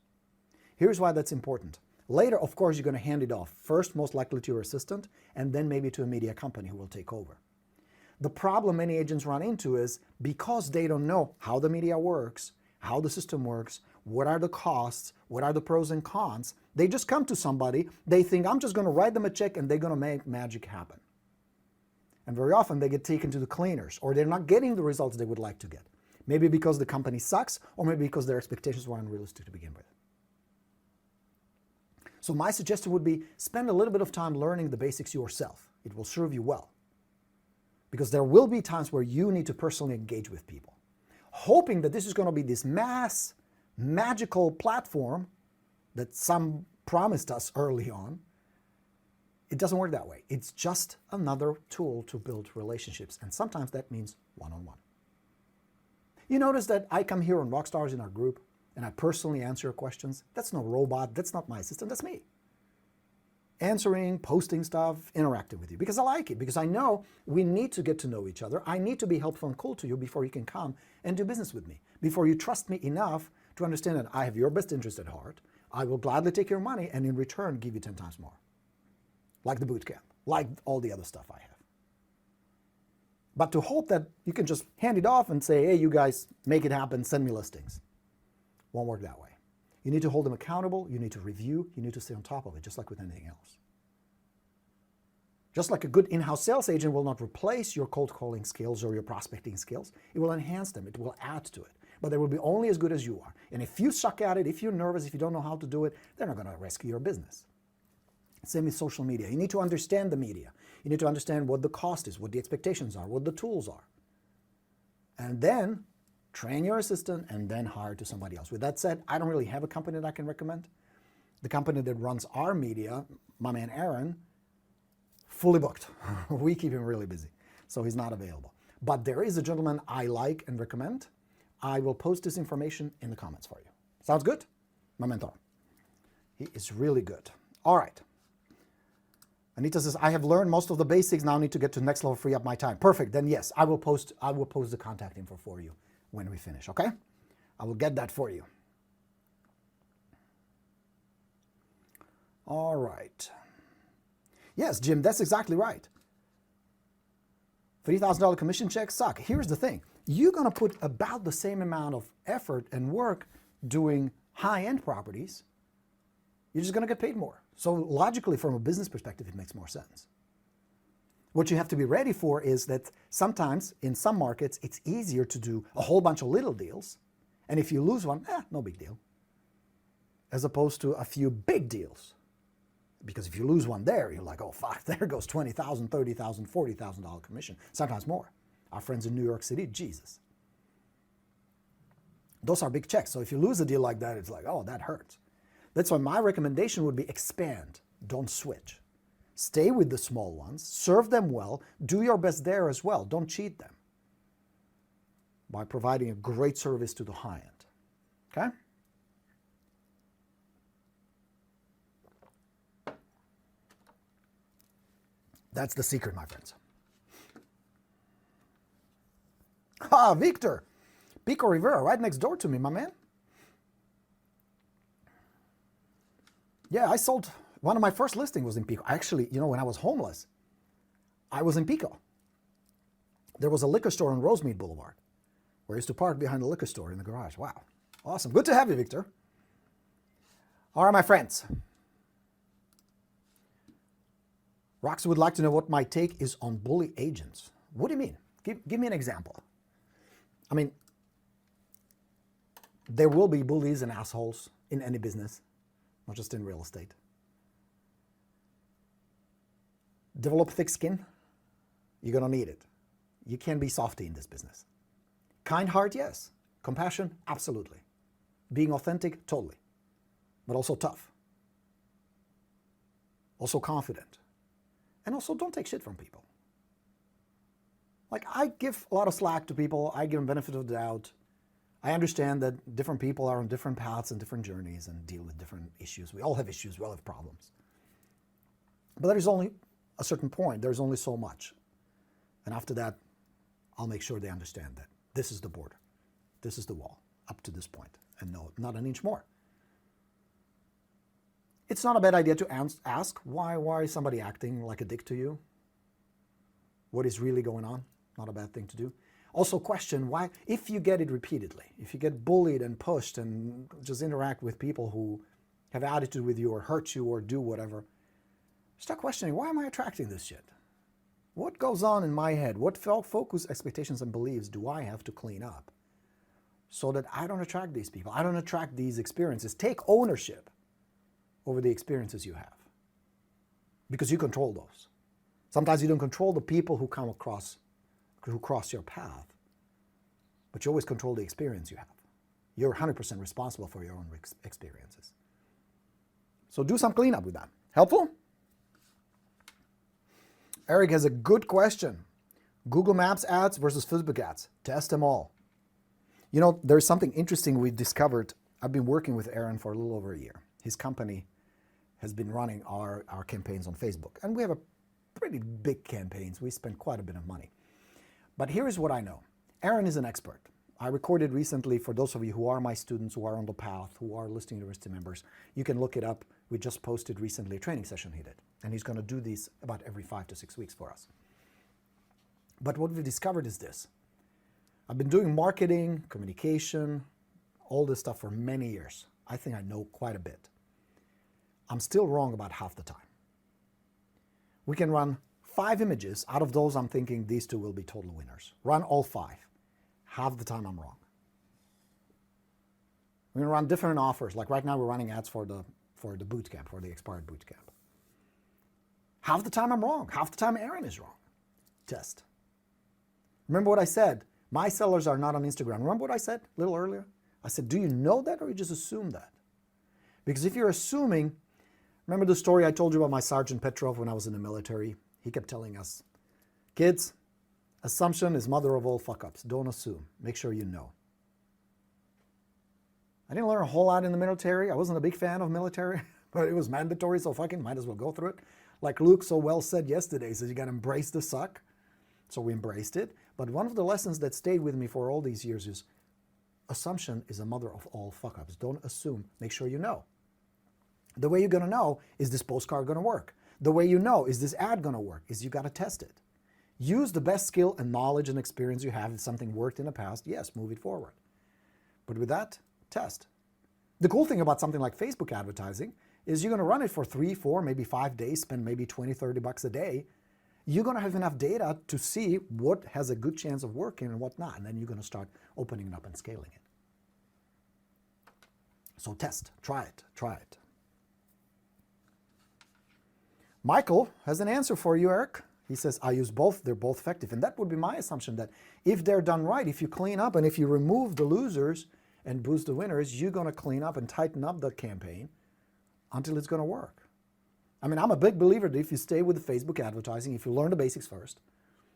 Here's why that's important. Later, of course, you're going to hand it off. First, most likely to your assistant, and then maybe to a media company who will take over. The problem many agents run into is because they don't know how the media works, how the system works, what are the costs, what are the pros and cons, they just come to somebody, they think, I'm just going to write them a check and they're going to make magic happen. And very often they get taken to the cleaners, or they're not getting the results they would like to get. Maybe because the company sucks, or maybe because their expectations were unrealistic to begin with. So my suggestion would be spend a little bit of time learning the basics yourself. It will serve you well. Because there will be times where you need to personally engage with people. Hoping that this is going to be this magical platform that some promised us early on. It doesn't work that way. It's just another tool to build relationships. And sometimes that means one-on-one. You notice that I come here on Rockstars in our group and I personally answer your questions. That's no robot. That's not my assistant. That's me. Answering, posting stuff, interacting with you because I like it, because I know we need to get to know each other. I need to be helpful and cool to you before you can come and do business with me, before you trust me enough to understand that I have your best interest at heart. I will gladly take your money and in return give you 10 times more. Like the bootcamp, like all the other stuff I have. But to hope that you can just hand it off and say, hey, you guys, make it happen, send me listings. Won't work that way. You need to hold them accountable, you need to review, you need to stay on top of it, just like with anything else. Just like a good in-house sales agent will not replace your cold calling skills or your prospecting skills, it will enhance them, it will add to it. But they will be only as good as you are. And if you suck at it, if you're nervous, if you don't know how to do it, they're not going to rescue your business. Same with social media. You need to understand the media. You need to understand what the cost is, what the expectations are, what the tools are. And then train your assistant and then hire to somebody else. With that said, I don't really have a company that I can recommend. The company that runs our media, my man Aaron, fully booked. We keep him really busy, so he's not available. But there is a gentleman I like and recommend. I will post this information in the comments for you. Sounds good? My mentor. He is really good. All right. Anita says, I have learned most of the basics. Now I need to get to the next level, free up my time. Perfect. Then yes, I will post the contact info for you when we finish, okay? I will get that for you. All right. Yes, Jim, that's exactly right. $3,000 commission checks suck. Here's the thing. You're going to put about the same amount of effort and work doing high-end properties. You're just going to get paid more. So logically, from a business perspective, it makes more sense. What you have to be ready for is that sometimes in some markets, it's easier to do a whole bunch of little deals. And if you lose one, no big deal. As opposed to a few big deals. Because if you lose one there, you're like, oh, fuck, there goes $20,000, $30,000, $40,000 commission, sometimes more. Our friends in New York City, Jesus. Those are big checks. So if you lose a deal like that, it's like, oh, that hurts. That's why my recommendation would be expand, don't switch. Stay with the small ones, serve them well, do your best there as well. Don't cheat them by providing a great service to the high end. Okay? That's the secret, my friends. Ah, Victor. Pico Rivera, right next door to me, my man. Yeah, I sold, one of my first listings was in Pico. Actually, you know, when I was homeless, I was in Pico. There was a liquor store on Rosemead Boulevard where I used to park behind the liquor store in the garage. Wow. Awesome. Good to have you, Victor. All right, my friends. Rox would like to know what my take is on bully agents. What do you mean? Give me an example. I mean, there will be bullies and assholes in any business, not just in real estate. Develop thick skin. You're going to need it. You can't be softy in this business. Kind heart, yes. Compassion, absolutely. Being authentic, totally. But also tough. Also confident. And also don't take shit from people. Like, I give a lot of slack to people. I give them benefit of the doubt. I understand that different people are on different paths and different journeys and deal with different issues. We all have issues. We all have problems. But there is only a certain point. There's only so much. And after that, I'll make sure they understand that this is the border. This is the wall up to this point. And no, not an inch more. It's not a bad idea to ask why is somebody acting like a dick to you? What is really going on? Not a bad thing to do. Also question why, if you get it repeatedly, if you get bullied and pushed and just interact with people who have attitude with you or hurt you or do whatever, start questioning, why am I attracting this shit? What goes on in my head? What focus, expectations, and beliefs do I have to clean up so that I don't attract these people? I don't attract these experiences. Take ownership over the experiences you have because you control those. Sometimes you don't control the people who come across, who cross your path, but you always control the experience you have. You're 100% responsible for your own experiences. So do some cleanup with that. Helpful? Eric has a good question. Google Maps ads versus Facebook ads. Test them all. You know, there's something interesting we discovered. I've been working with Aaron for a little over a year. His company has been running our campaigns on Facebook. And we have a pretty big campaigns. We spend quite a bit of money. But here is what I know. Aaron is an expert. I recorded recently, for those of you who are my students, who are on the path, who are Listing University members, you can look it up. We just posted recently a training session he did. And he's going to do these about every 5 to 6 weeks for us. But what we discovered is this. I've been doing marketing, communication, all this stuff for many years. I think I know quite a bit. I'm still wrong about half the time. We can run 5 images. Out of those, I'm thinking these 2 will be total winners. Run all 5. Half the time, I'm wrong. We're going to run different offers. Like right now, we're running ads for the bootcamp, for the expired bootcamp. Half the time, I'm wrong. Half the time, Aaron is wrong. Test. Remember what I said? My sellers are not on Instagram. Remember what I said a little earlier? I said, do you know that or you just assume that? Because if you're assuming, remember the story I told you about my Sergeant Petrov when I was in the military? He kept telling us, kids, Assumption is mother of all fuck-ups. Don't assume. Make sure you know. I didn't learn a whole lot in the military. I wasn't a big fan of military, but it was mandatory, so fucking might as well go through it. Like Luke so well said yesterday, he says you got to embrace the suck. So we embraced it. But one of the lessons that stayed with me for all these years is assumption is a mother of all fuck-ups. Don't assume. Make sure you know. The way you're going to know is this postcard going to work. The way you know is this ad going to work is you got to test it. Use the best skill and knowledge and experience you have. If something worked in the past, yes, move it forward. But with that, test. The cool thing about something like Facebook advertising is you're going to run it for 3, 4, maybe 5 days, spend maybe 20, 30 bucks a day. You're going to have enough data to see what has a good chance of working and what not. And then you're going to start opening it up and scaling it. So test, try it, try it. Michael has an answer for you, Eric. He says, I use both. They're both effective. And that would be my assumption, that if they're done right, if you clean up and if you remove the losers and boost the winners, you're going to clean up and tighten up the campaign until it's going to work. I mean, I'm a big believer that if you stay with the Facebook advertising, if you learn the basics first,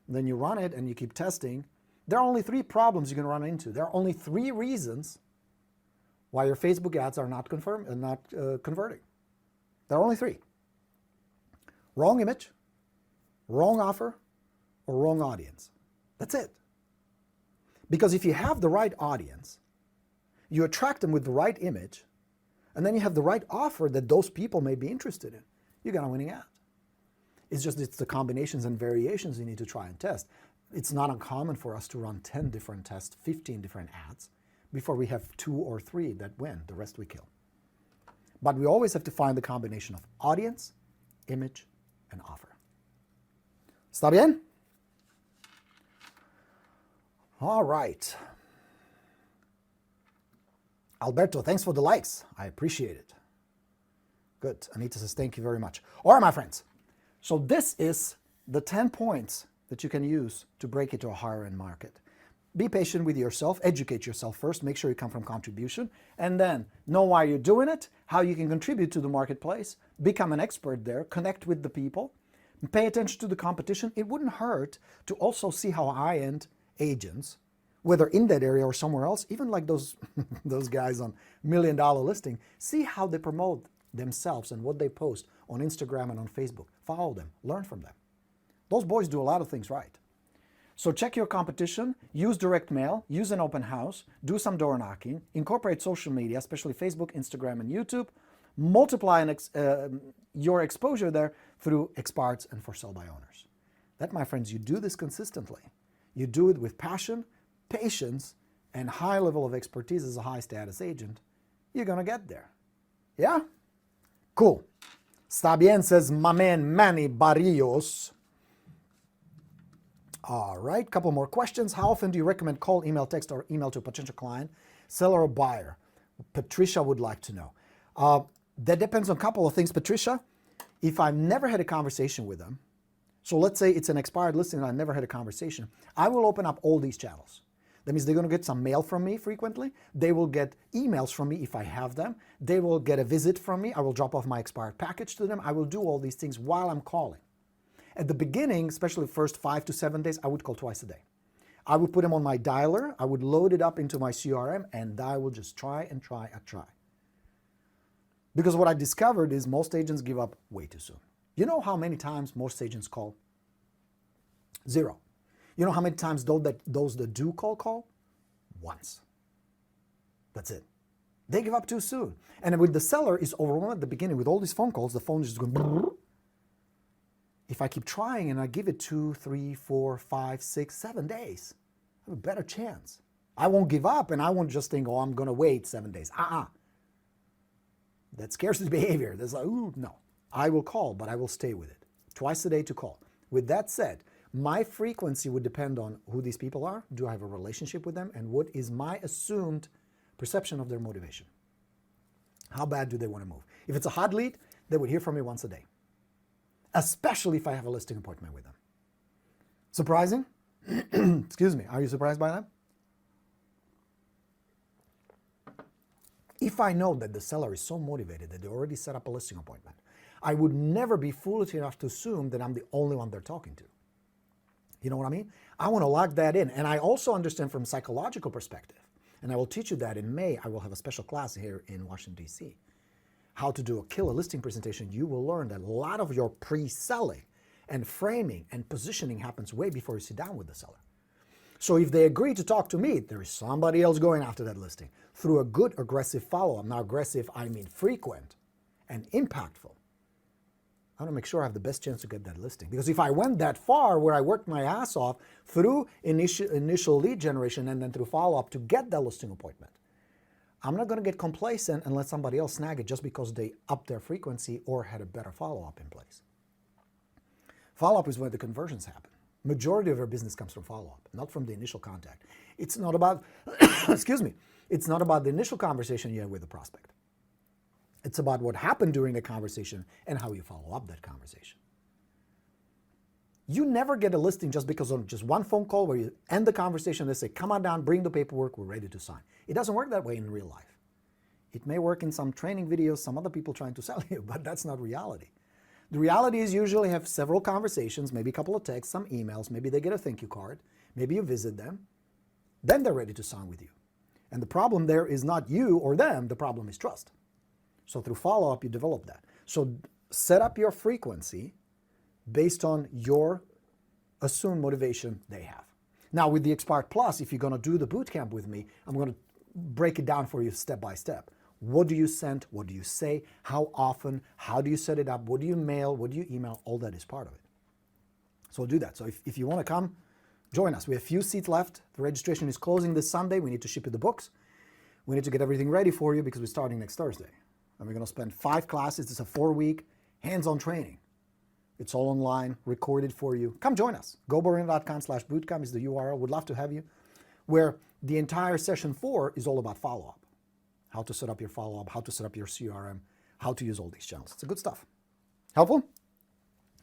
then you run it and you keep testing, there are only 3 problems you're going to run into. There are only 3 reasons why your Facebook ads are not converting. There are only 3. Wrong image, wrong offer, or wrong audience. That's it. Because if you have the right audience, you attract them with the right image, and then you have the right offer that those people may be interested in, you got a winning ad. It's the combinations and variations you need to try and test. It's not uncommon for us to run 10 different tests, 15 different ads, before we have 2 or 3 that win. The rest we kill. But we always have to find the combination of audience, image, and offer. ¿Está bien? All right. Alberto, thanks for the likes. I appreciate it. Good. Anita says, thank you very much. All right, my friends. So this is the 10 points that you can use to break into a higher end market. Be patient with yourself. Educate yourself first. Make sure you come from contribution. And then know why you're doing it, how you can contribute to the marketplace, become an expert there, connect with the people, and pay attention to the competition. It wouldn't hurt to also see how high-end agents, whether in that area or somewhere else, even like those guys on $1 million listing, see how they promote themselves and what they post on Instagram and on Facebook. Follow them, learn from them. Those boys do a lot of things right. So check your competition, use direct mail, use an open house, do some door knocking, incorporate social media, especially Facebook, Instagram, and YouTube, multiply your exposure there through experts and for sale by owners. That, my friends, you do this consistently. You do it with passion, patience, and high level of expertise as a high status agent. You're going to get there. Yeah? Cool. Está bien, says my man Manny Barrios. All right, couple more questions. How often do you recommend call, email, text, or email to a potential client, seller, or buyer? Patricia would like to know. That depends on a couple of things, Patricia. If I've never had a conversation with them, so let's say it's an expired listing and I've never had a conversation, I will open up all these channels. That means they're going to get some mail from me frequently. They will get emails from me if I have them. They will get a visit from me. I will drop off my expired package to them. I will do all these things while I'm calling. At the beginning, especially the first 5 to 7 days, I would call twice a day. I would put them on my dialer, I would load it up into my CRM, and I will just try and try and try. Because what I discovered is most agents give up way too soon. You know how many times most agents call? 0. You know how many times those that do call? Once. That's it. They give up too soon. And with the seller is overwhelmed at the beginning with all these phone calls, the phone is just going brrr. If I keep trying and I give it 2, 3, 4, 5, 6, 7 days, I have a better chance. I won't give up and I won't just think, oh, I'm going to wait 7 days. That's scarcity behavior. That's like, ooh, no. I will call, but I will stay with it. Twice a day to call. With that said, my frequency would depend on who these people are. Do I have a relationship with them? And what is my assumed perception of their motivation? How bad do they want to move? If it's a hot lead, they would hear from me once a day. Especially if I have a listing appointment with them. Surprising? Excuse me, are you surprised by that? If I know that the seller is so motivated that they already set up a listing appointment, I would never be foolish enough to assume that I'm the only one they're talking to. You know what I mean? I want to lock that in. And I also understand from a psychological perspective, and I will teach you that in May. I will have a special class here in Washington, D.C. How to do a killer listing presentation. You will learn that a lot of your pre-selling and framing and positioning happens way before you sit down with the seller. So if they agree to talk to me, there is somebody else going after that listing through a good aggressive follow-up. Now aggressive, I mean frequent and impactful. I want to make sure I have the best chance to get that listing. Because if I went that far where I worked my ass off through initial lead generation and then through follow-up to get that listing appointment, I'm not going to get complacent and let somebody else snag it just because they upped their frequency or had a better follow-up in place. Follow-up is where the conversions happen. Majority of our business comes from follow-up, not from the initial contact. It's not about, excuse me, it's not about the initial conversation you have with the prospect. It's about what happened during the conversation and how you follow up that conversation. You never get a listing just because of just one phone call where you end the conversation, they say, come on down, bring the paperwork, we're ready to sign. It doesn't work that way in real life. It may work in some training videos, some other people trying to sell you, but that's not reality. The reality is you usually have several conversations, maybe a couple of texts, some emails, maybe they get a thank you card, maybe you visit them, then they're ready to sign with you. And the problem there is not you or them, the problem is trust. So through follow-up, you develop that. So set up your frequency based on your assumed motivation they have. Now with the Expired Plus, if you're going to do the bootcamp with me, I'm going to break it down for you step by step. What do you send? What do you say? How often? How do you set it up? What do you mail? What do you email? All that is part of it. So we'll do that. So if you want to come, join us. We have a few seats left. The registration is closing this Sunday. We need to ship you the books. We need to get everything ready for you because we're starting next Thursday. And we're going to spend 5 classes. It's a 4-week hands-on training. It's all online, recorded for you. Come join us. GoBorino.com/bootcamp is the URL. Would love to have you. Where the entire session 4 is all about follow-up. How to set up your follow-up, how to set up your CRM, how to use all these channels. It's good stuff. Helpful?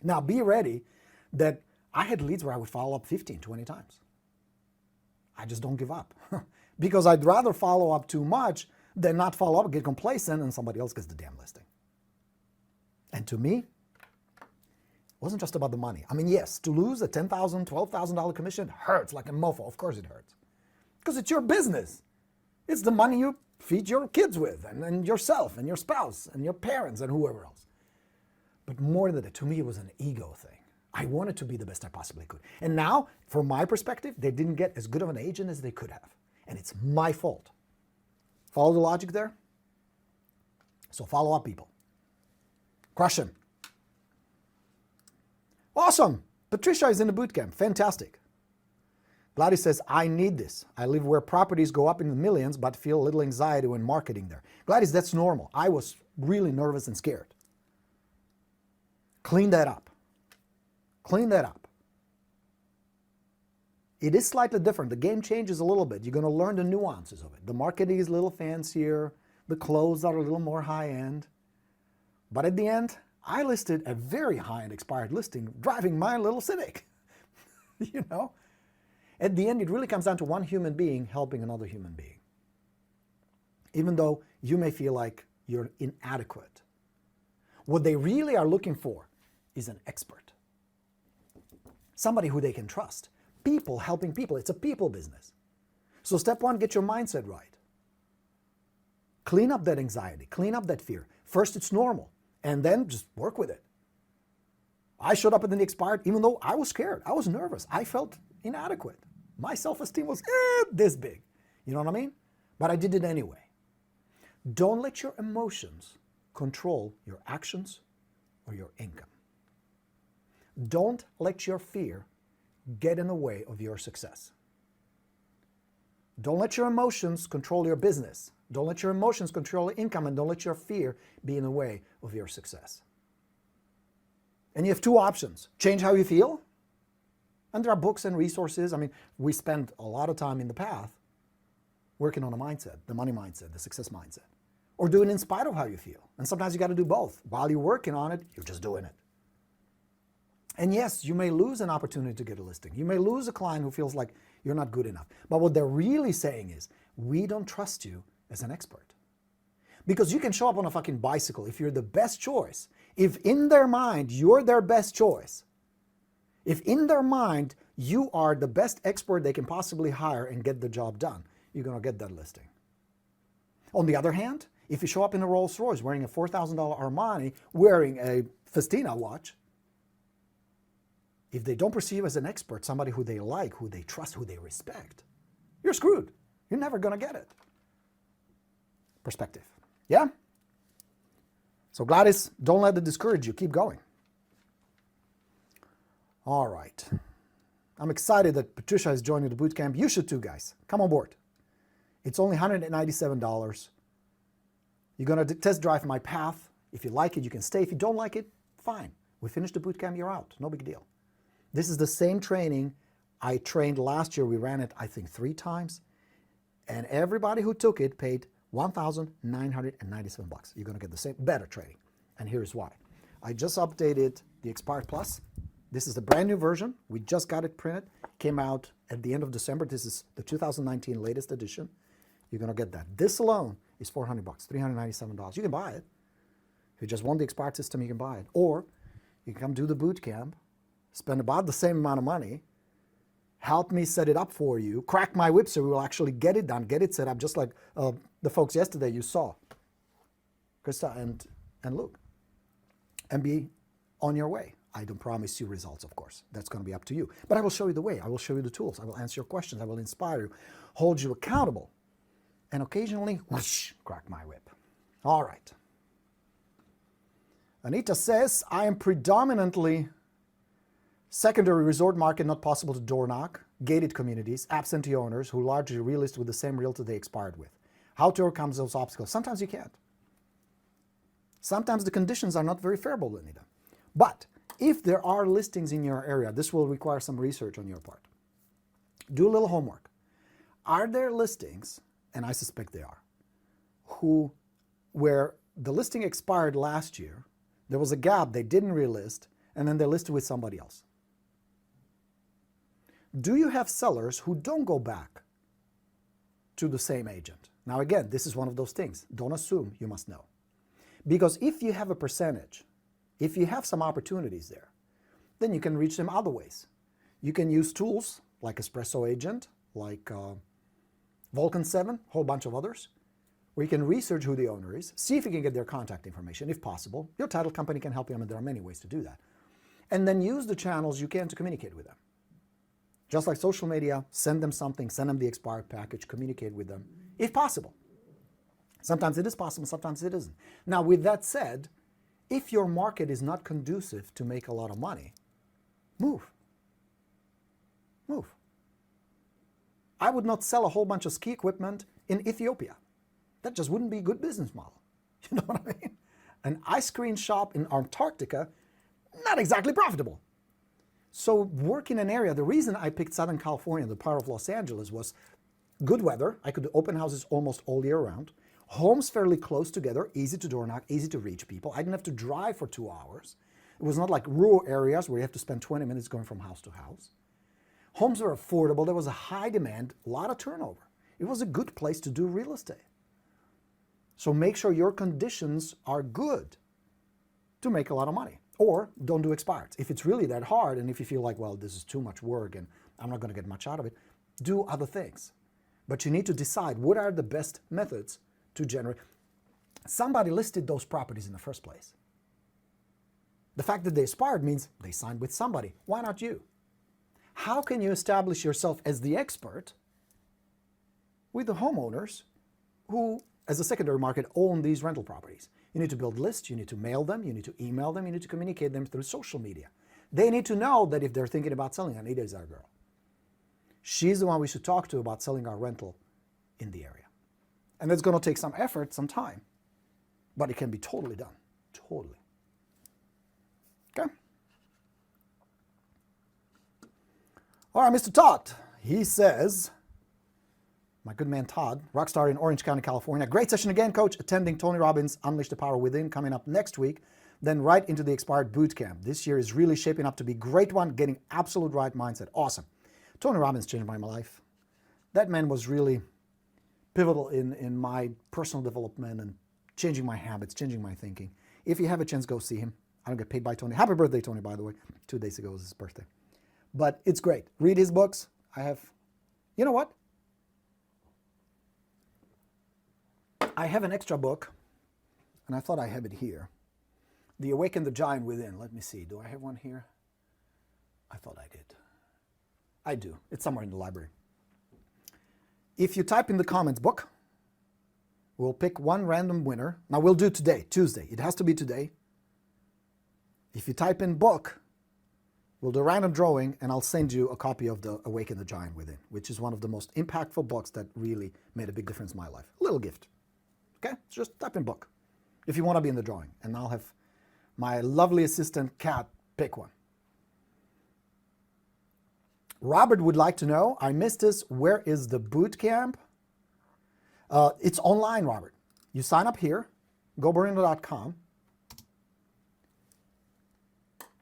Now be ready that I had leads where I would follow up 15, 20 times. I just don't give up. Because I'd rather follow up too much than not follow up, get complacent, and somebody else gets the damn listing. And to me, it wasn't just about the money. I mean, yes, to lose a $10,000, $12,000 commission hurts like a mofo. Of course it hurts. Because it's your business. It's the money you feed your kids with, and yourself, and your spouse, and your parents, and whoever else. But more than that, to me, it was an ego thing. I wanted to be the best I possibly could. And now, from my perspective, they didn't get as good of an agent as they could have. And it's my fault. Follow the logic there? So follow up, people. Crush them. Awesome. Patricia is in the bootcamp. Fantastic. Gladys says, I need this. I live where properties go up in the millions, but feel a little anxiety when marketing there. Gladys, that's normal. I was really nervous and scared. Clean that up. Clean that up. It is slightly different. The game changes a little bit. You're going to learn the nuances of it. The marketing is a little fancier. The clothes are a little more high-end. But at the end, I listed a very high-end expired listing driving my little Civic. You know? At the end, it really comes down to one human being helping another human being. Even though you may feel like you're inadequate. What they really are looking for is an expert. Somebody who they can trust. People helping people. It's a people business. So step 1, get your mindset right. Clean up that anxiety. Clean up that fear. First, it's normal. And then just work with it. I showed up at the expired even though I was scared. I was nervous. I felt inadequate. My self-esteem was this big. You know what I mean? But I did it anyway. Don't let your emotions control your actions or your income. Don't let your fear get in the way of your success. Don't let your emotions control your business. Don't let your emotions control your income, and don't let your fear be in the way of your success. And you have 2 options. Change how you feel. And there are books and resources. I mean, we spent a lot of time in the path working on a mindset, the money mindset, the success mindset. Or do it in spite of how you feel. And sometimes you got to do both. While you're working on it, you're just doing it. And yes, you may lose an opportunity to get a listing. You may lose a client who feels like you're not good enough. But what they're really saying is, we don't trust you as an expert. Because you can show up on a fucking bicycle if you're the best choice. If in their mind, you're their best choice. If in their mind, you are the best expert they can possibly hire and get the job done, you're going to get that listing. On the other hand, if you show up in a Rolls Royce wearing a $4,000 Armani, wearing a Festina watch, if they don't perceive you as an expert, somebody who they like, who they trust, who they respect, you're screwed. You're never going to get it. Perspective. Yeah? So Gladys, don't let it discourage you. Keep going. All right. I'm excited that Patricia is joining the boot camp. You should too, guys. Come on board. It's only $197. You're going to test drive my path. If you like it, you can stay. If you don't like it, fine. We finished the boot camp, you're out. No big deal. This is the same training I trained last year. We ran it, I think, 3 times. And everybody who took it paid $1,997. You're going to get the same, better training. And here's why. I just updated the Expired Plus. This is the brand new version. We just got it printed. Came out at the end of December. This is the 2019 latest edition. You're going to get that. This alone is $400, $397. You can buy it. If you just want the expired system, you can buy it. Or you can come do the boot camp, spend about the same amount of money, help me set it up for you, crack my whip so we will actually get it done, get it set up, just like the folks yesterday you saw, Krista and Luke, and be on your way. I don't promise you results, of course. That's going to be up to you. But I will show you the way. I will show you the tools. I will answer your questions. I will inspire you, hold you accountable, and occasionally, whoosh, crack my whip. All right. Anita says, I am predominantly secondary resort market, not possible to door knock, gated communities, absentee owners who largely relist with the same realtor they expired with. How to overcome those obstacles? Sometimes you can't. Sometimes the conditions are not very favorable, Anita. But if there are listings in your area, this will require some research on your part. Do a little homework. Are there listings, and I suspect they are, where the listing expired last year, there was a gap, they didn't relist, and then they listed with somebody else? Do you have sellers who don't go back to the same agent? Now again, this is one of those things. Don't assume, you must know. Because if you have a percentage, if you have some opportunities there, then you can reach them other ways. You can use tools like Espresso Agent, like Vulcan 7, a whole bunch of others, where you can research who the owner is, see if you can get their contact information, if possible. Your title company can help you, and there are many ways to do that. And then use the channels you can to communicate with them. Just like social media, send them something, send them the expired package, communicate with them, if possible. Sometimes it is possible, sometimes it isn't. Now, with that said, if your market is not conducive to make a lot of money, move. Move. I would not sell a whole bunch of ski equipment in Ethiopia. That just wouldn't be a good business model. You know what I mean? An ice cream shop in Antarctica, not exactly profitable. So work in an area, the reason I picked Southern California, the part of Los Angeles, was good weather. I could do open houses almost all year round. Homes fairly close together, easy to door knock, easy to reach people. I didn't have to drive for 2 hours. It was not like rural areas where you have to spend 20 minutes going from house to house. Homes were affordable. There was a high demand, a lot of turnover. It was a good place to do real estate. So make sure your conditions are good to make a lot of money. Or don't do expireds. If it's really that hard, and if you feel like, well, this is too much work and I'm not going to get much out of it, do other things. But you need to decide what are the best methods to generate. Somebody listed those properties in the first place. The fact that they expired means they signed with somebody. Why not you? How can you establish yourself as the expert with the homeowners who, as a secondary market, own these rental properties? You need to build lists, you need to mail them, you need to email them, you need to communicate them through social media. They need to know that if they're thinking about selling, Anita is our girl. She's the one we should talk to about selling our rental in the area. And that's going to take some effort, some time, but it can be totally done. Totally. Okay? All right, Mr. Todd, he says, my good man Todd, rockstar in Orange County, California. Great session again, Coach. Attending Tony Robbins' Unleash the Power Within coming up next week, then right into the Expired Bootcamp. This year is really shaping up to be a great one, getting absolute right mindset. Awesome. Tony Robbins changed my life. That man was really pivotal in my personal development and changing my habits, changing my thinking. If you have a chance, go see him. I don't get paid by Tony. Happy birthday, Tony, by the way. 2 days ago was his birthday. But it's great. Read his books. You know what? I have an extra book, and I thought I have it here. The Awaken the Giant Within. Let me see. Do I have one here? I thought I did. I do. It's somewhere in the library. If you type in the comments book, we'll pick one random winner. Now we'll do today, Tuesday. It has to be today. If you type in book, we'll do a random drawing, and I'll send you a copy of the Awaken the Giant Within, which is one of the most impactful books that really made a big difference in my life. A little gift. Okay? Just type in book if you want to be in the drawing, and I'll have my lovely assistant, Kat, pick one. Robert would like to know, I missed this, where is the boot camp? It's online, Robert. You sign up here, goborino.com.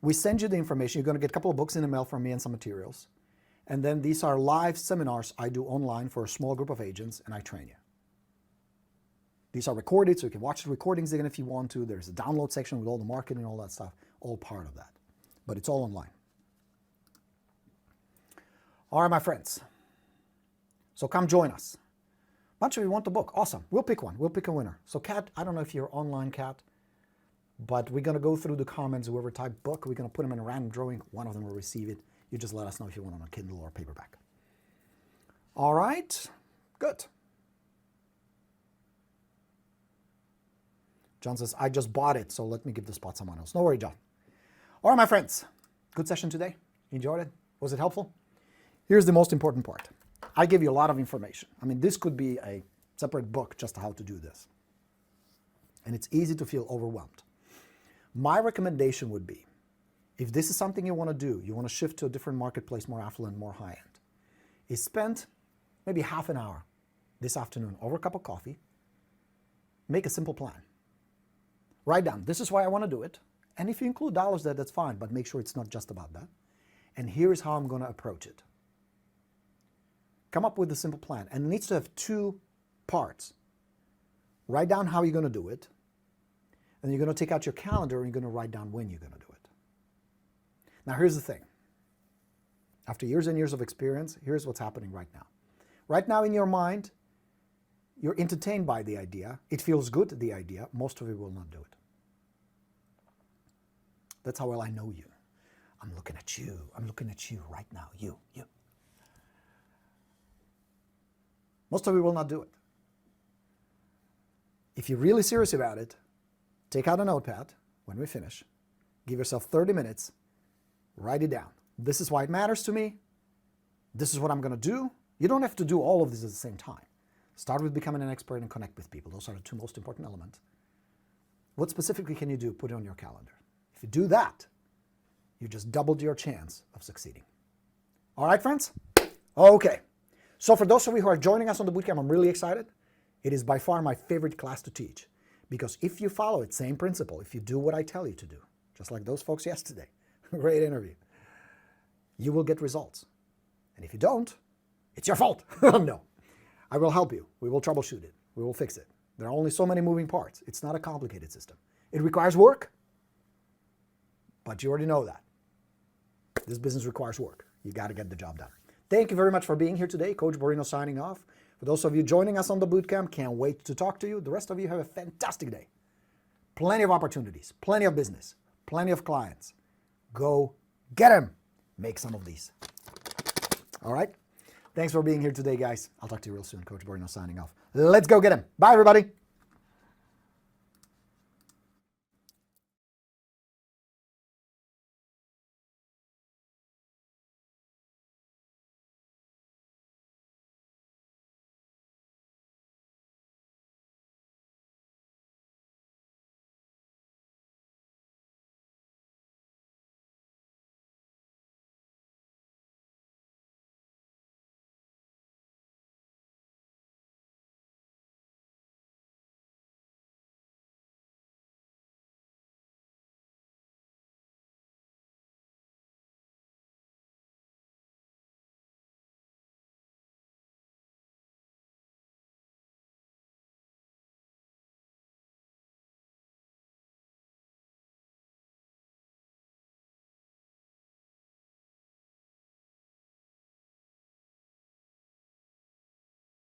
We send you the information. You're going to get a couple of books in the mail from me and some materials. And then these are live seminars I do online for a small group of agents, and I train you. These are recorded, so you can watch the recordings again if you want to. There's a download section with all the marketing and all that stuff, all part of that. But it's all online. All right, my friends. So come join us. A bunch of you want the book. Awesome. We'll pick one. We'll pick a winner. So Kat, I don't know if you're online, Kat, but we're going to go through the comments. Whoever typed book, we're going to put them in a random drawing. One of them will receive it. You just let us know if you want it on a Kindle or paperback. All right. Good. John says, I just bought it, so let me give the spot to someone else. No worry, John. All right, my friends. Good session today. Enjoyed it? Was it helpful? Here's the most important part. I give you a lot of information. I mean, this could be a separate book just how to do this. And it's easy to feel overwhelmed. My recommendation would be, if this is something you want to do, you want to shift to a different marketplace, more affluent, more high-end, is spend maybe half an hour this afternoon over a cup of coffee. Make a simple plan. Write down, this is why I want to do it. And if you include dollars there, that's fine, but make sure it's not just about that. And here's how I'm going to approach it. Come up with a simple plan, and it needs to have two parts. Write down how you're going to do it, and you're going to take out your calendar and you're going to write down when you're going to do it. Now here's the thing. After years and years of experience, here's what's happening right now. Right now in your mind, you're entertained by the idea. It feels good, the idea. Most of you will not do it. That's how well I know you. I'm looking at you. I'm looking at you right now. You. Most of you will not do it. If you're really serious about it, take out a notepad when we finish. Give yourself 30 minutes. Write it down. This is why it matters to me. This is what I'm going to do. You don't have to do all of this at the same time. Start with becoming an expert and connect with people. Those are the two most important elements. What specifically can you do? Put it on your calendar. If you do that, you just doubled your chance of succeeding. All right, friends? Okay. So for those of you who are joining us on the bootcamp, I'm really excited. It is by far my favorite class to teach. Because if you follow it, same principle, if you do what I tell you to do, just like those folks yesterday, great interview, you will get results. And if you don't, it's your fault. No. I will help you. We will troubleshoot it. We will fix it. There are only so many moving parts. It's not a complicated system. It requires work, but you already know that. This business requires work. You got to get the job done. Thank you very much for being here today. Coach Borino signing off. For those of you joining us on the bootcamp, can't wait to talk to you. The rest of you have a fantastic day. Plenty of opportunities, plenty of business, plenty of clients. Go get them. Make some of these. All right? Thanks for being here today, guys. I'll talk to you real soon. Coach Borino signing off. Let's go get them. Bye, everybody.